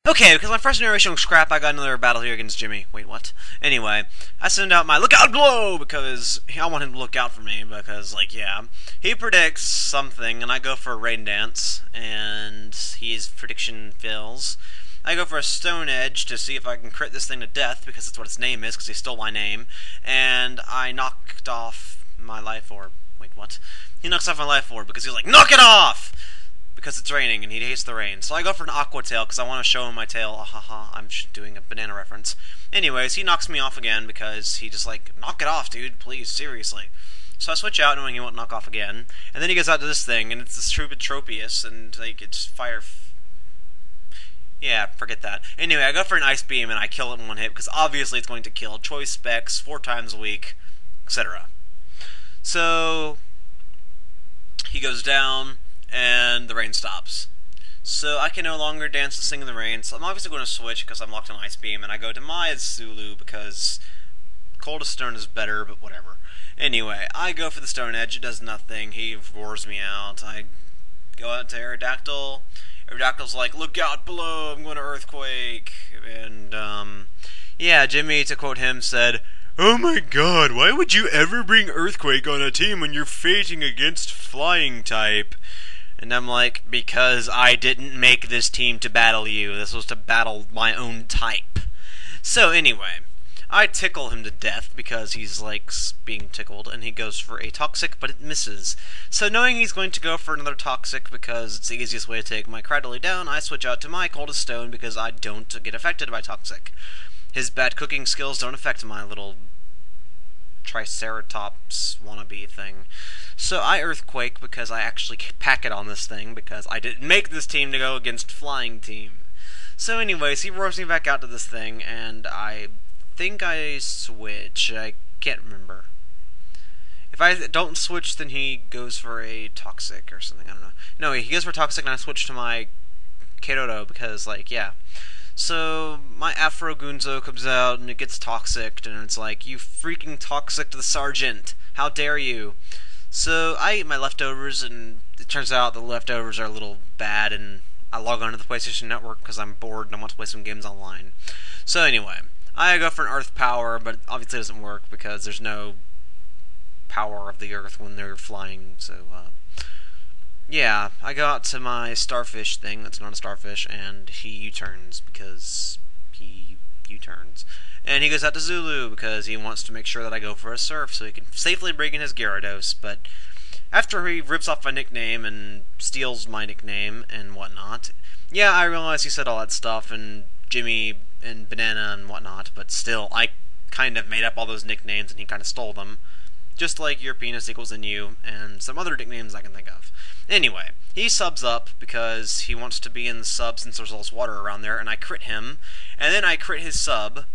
Okay, because my first narration was crap, I got another battle here against Jimmy. Wait, what? Anyway, I send out my lookout blow because I want him to look out for me because, like, yeah. He predicts something, and I go for a rain dance, and his prediction fails. I go for a stone edge to see if I can crit this thing to death because that's what its name is, because he stole my name, and I knocked off my life orb. Wait, what? He knocks off my life orb because he's like, knock it off! Because it's raining and he hates the rain. So I go for an aqua tail because I want to show him my tail. Haha, I'm doing a banana reference. Anyways, he knocks me off again because he just like, knock it off, dude, please, seriously. So I switch out knowing he won't knock off again. And then he goes out to this thing, and it's this stupid Tropius, and like it's fire. Yeah, forget that. Anyway, I go for an ice beam and I kill it in one hit because obviously it's going to kill choice specs 4 times a week, etc. So he goes down, and the rain stops. So I can no longer dance and sing in the rain, so I'm obviously going to switch because I'm locked on Ice Beam, and I go to my Zulu because Cold as Stone is better, but whatever. Anyway, I go for the Stone Edge, it does nothing, he roars me out. I go out to Aerodactyl. Aerodactyl's like, look out below, I'm going to Earthquake. And, yeah, Jimmy, to quote him, said, "Oh my god, why would you ever bring Earthquake on a team when you're fighting against Flying type?" And I'm like, because I didn't make this team to battle you. This was to battle my own type. So anyway, I tickle him to death because he's like being tickled, and he goes for a Toxic, but it misses. So knowing he's going to go for another Toxic because it's the easiest way to take my Cradley down, I switch out to my Cold as Stone because I don't get affected by Toxic. His bad cooking skills don't affect my little Triceratops wannabe thing. So I Earthquake because I actually pack it on this thing because I didn't make this team to go against Flying team. So anyways, he roars me back out to this thing, and I think I switch. I can't remember. If I don't switch, then he goes for a Toxic or something. I don't know. No, he goes for Toxic, and I switch to my Kerodo because, like, yeah. So my Afro Gunzo comes out, and it gets Toxic, and it's like, you freaking Toxic to the Sergeant! How dare you! So I eat my leftovers, and it turns out the leftovers are a little bad, and I log on to the PlayStation Network because I'm bored and I want to play some games online. So anyway, I go for an Earth Power, but obviously it doesn't work because there's no power of the Earth when they're flying, so, yeah, I go out to my Starfish thing, that's not a Starfish, and he U-turns because he U-turns. And he goes out to Zulu because he wants to make sure that I go for a Surf so he can safely bring in his Gyarados. But after he rips off my nickname and steals my nickname and whatnot, yeah, I realize he said all that stuff and Jimmy and Banana and whatnot, but still, I kind of made up all those nicknames and he kind of stole them. Just like your penis equals in you and some other nicknames I can think of. Anyway, he subs up because he wants to be in the sub since there's all this water around there, and I crit him, and then I crit his sub,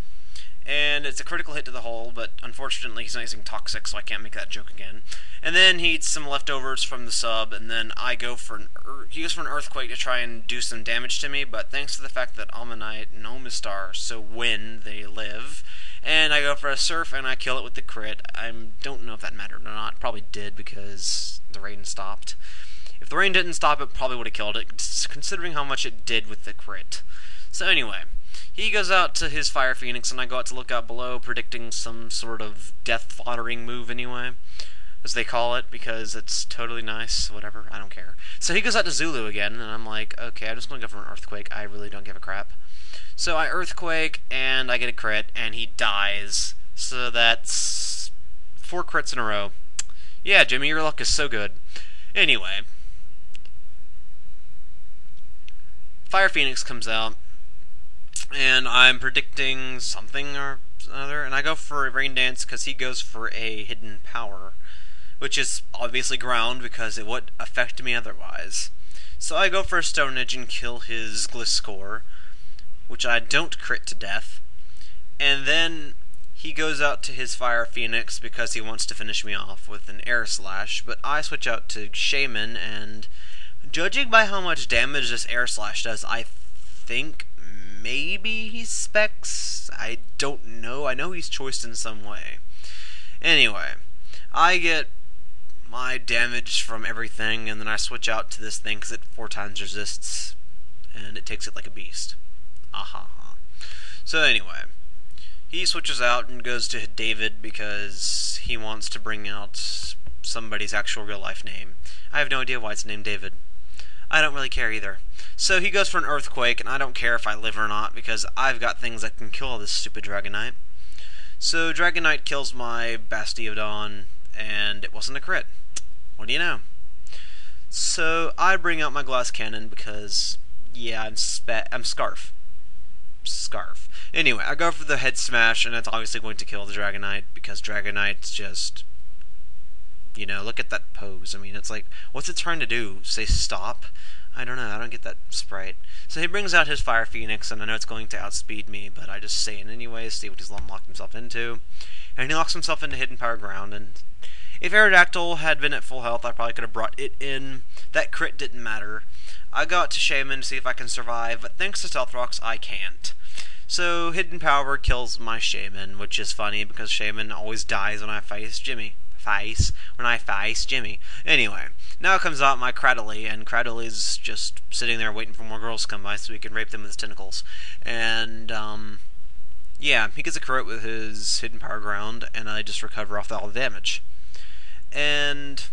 and it's a critical hit to the hull, but unfortunately he's not using Toxic, so I can't make that joke again. And then he eats some leftovers from the sub, and then I go for he goes for an Earthquake to try and do some damage to me, but thanks to the fact that Ammonite and Omastar so win, they live. And I go for a Surf, and I kill it with the crit. I don't know if that mattered or not. Probably did, because the rain stopped. If the rain didn't stop, it probably would have killed it, considering how much it did with the crit. So anyway, he goes out to his Fire Phoenix, and I go out to look out below, predicting some sort of death-foddering move anyway, as they call it, because it's totally nice, whatever, I don't care. So he goes out to Zulu again, and I'm like, okay, I'm just going to go for an Earthquake, I really don't give a crap. So I Earthquake, and I get a crit, and he dies. So that's 4 crits in a row. Yeah, Jimmy, your luck is so good. Anyway, Fire Phoenix comes out, and I'm predicting something or another, and I go for a Rain Dance because he goes for a Hidden Power, which is obviously ground because it would affect me otherwise. So I go for a Stone Edge and kill his Gliscor, which I don't crit to death, and then he goes out to his Fire Phoenix because he wants to finish me off with an Air Slash, but I switch out to Shaman, and judging by how much damage this Air Slash does, I think maybe he's Specs? I don't know. I know he's choiced in some way. Anyway, I get my damage from everything, and then I switch out to this thing because it 4 times resists, and it takes it like a beast. ha ha. So anyway, he switches out and goes to David because he wants to bring out somebody's actual real life name. I have no idea why it's named David. I don't really care either. So he goes for an earthquake, and I don't care if I live or not because I've got things that can kill this stupid Dragonite. So Dragonite kills my Bastiodon, and it wasn't a crit. What do you know? So I bring out my glass cannon because, yeah, I'm Scarf. Anyway, I go for the head smash, and it's obviously going to kill the Dragonite because Dragonite's just, you know, look at that pose. I mean, it's like, what's it trying to do? Say stop? I don't know. I don't get that sprite. So he brings out his Fire Phoenix, and I know it's going to outspeed me, but I just say it anyway, see what he's locked himself into. And he locks himself into Hidden Power Ground, and if Aerodactyl had been at full health, I probably could have brought it in. That crit didn't matter. I go out to Shaman to see if I can survive, but thanks to Stealth Rocks, I can't. So Hidden Power kills my Shaman, which is funny because Shaman always dies when I face Jimmy. Anyway, now comes out my Cradily, and Cradilly's just sitting there waiting for more girls to come by so he can rape them with his tentacles. And, yeah, he gets a crit with his Hidden Power Ground, and I just recover off all the damage. And,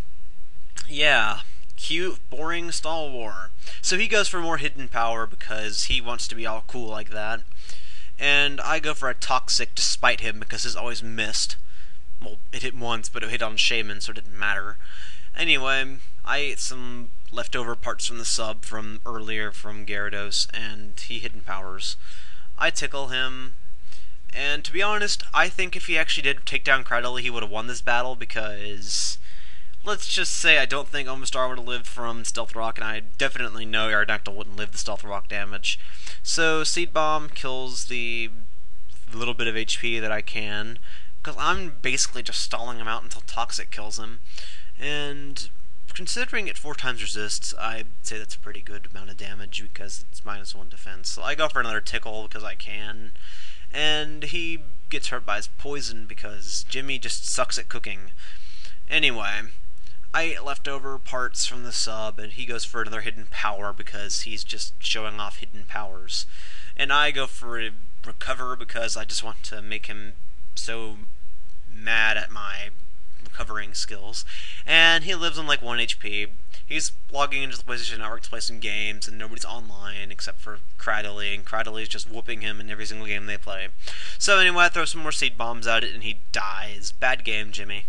yeah, cute, boring Stall War. So he goes for more Hidden Power because he wants to be all cool like that. And I go for a Toxic to spite him because his always missed. Well, it hit once, but it hit on Shaman, so it didn't matter. Anyway, I ate some leftover parts from the sub from earlier from Gyarados, and he Hidden Powers. I tickle him, and to be honest, I think if he actually did take down Cradily, he would have won this battle, because let's just say I don't think Omastar would have lived from Stealth Rock, and I definitely know Aerodactyl wouldn't live the Stealth Rock damage. So Seed Bomb kills the little bit of HP that I can, because I'm basically just stalling him out until Toxic kills him. And considering it 4 times resists, I'd say that's a pretty good amount of damage because it's -1 defense. So I go for another Tickle because I can. And he gets hurt by his poison because Jimmy just sucks at cooking. Anyway, I ate leftover parts from the sub, and he goes for another Hidden Power because he's just showing off Hidden Powers. And I go for a Recover because I just want to make him so mad at my recovering skills. And he lives on like 1 HP. He's logging into the PlayStation Network to play some games, and nobody's online except for Cradily, and Cradily is just whooping him in every single game they play. So anyway, I throw some more Seed Bombs at it, and he dies. Bad game, Jimmy.